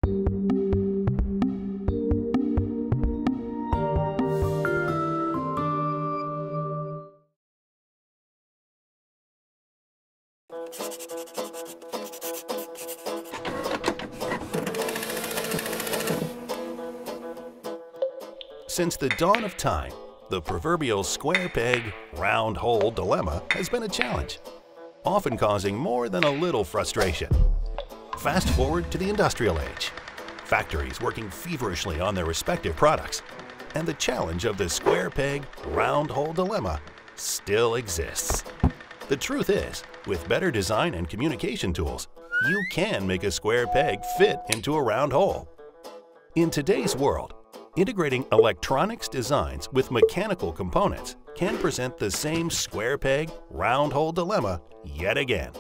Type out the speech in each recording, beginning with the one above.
Since the dawn of time, the proverbial square peg, round hole dilemma has been a challenge, often causing more than a little frustration. Fast forward to the industrial age, factories working feverishly on their respective products, and the challenge of the square peg, round hole dilemma still exists. The truth is, with better design and communication tools, you can make a square peg fit into a round hole. In today's world, integrating electronics designs with mechanical components can present the same square peg, round hole dilemma yet again,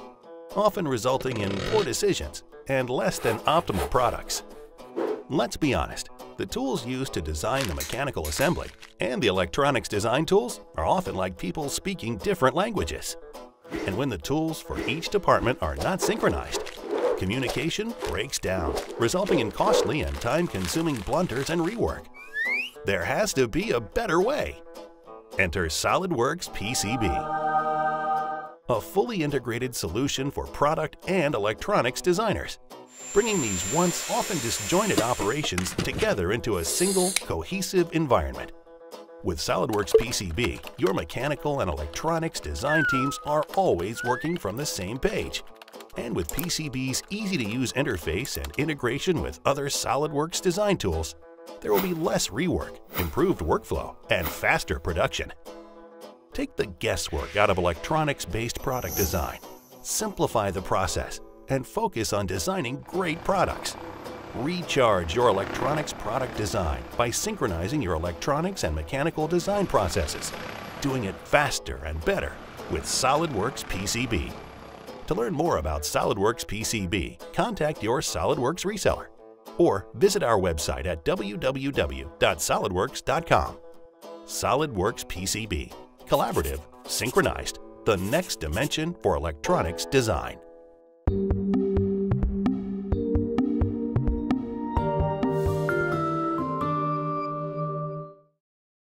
often resulting in poor decisions and less than optimal products. Let's be honest, the tools used to design the mechanical assembly and the electronics design tools are often like people speaking different languages. And when the tools for each department are not synchronized, communication breaks down, resulting in costly and time-consuming blunders and rework. There has to be a better way. Enter SOLIDWORKS PCB, a fully integrated solution for product and electronics designers, bringing these once often disjointed operations together into a single, cohesive environment. With SOLIDWORKS PCB, your mechanical and electronics design teams are always working from the same page. And with PCB's easy-to-use interface and integration with other SOLIDWORKS design tools, there will be less rework, improved workflow, and faster production. Take the guesswork out of electronics-based product design, simplify the process, and focus on designing great products. Recharge your electronics product design by synchronizing your electronics and mechanical design processes, doing it faster and better with SOLIDWORKS PCB. To learn more about SOLIDWORKS PCB, contact your SOLIDWORKS reseller or visit our website at www.solidworks.com. SOLIDWORKS PCB, collaborative, synchronized, the next dimension for electronics design.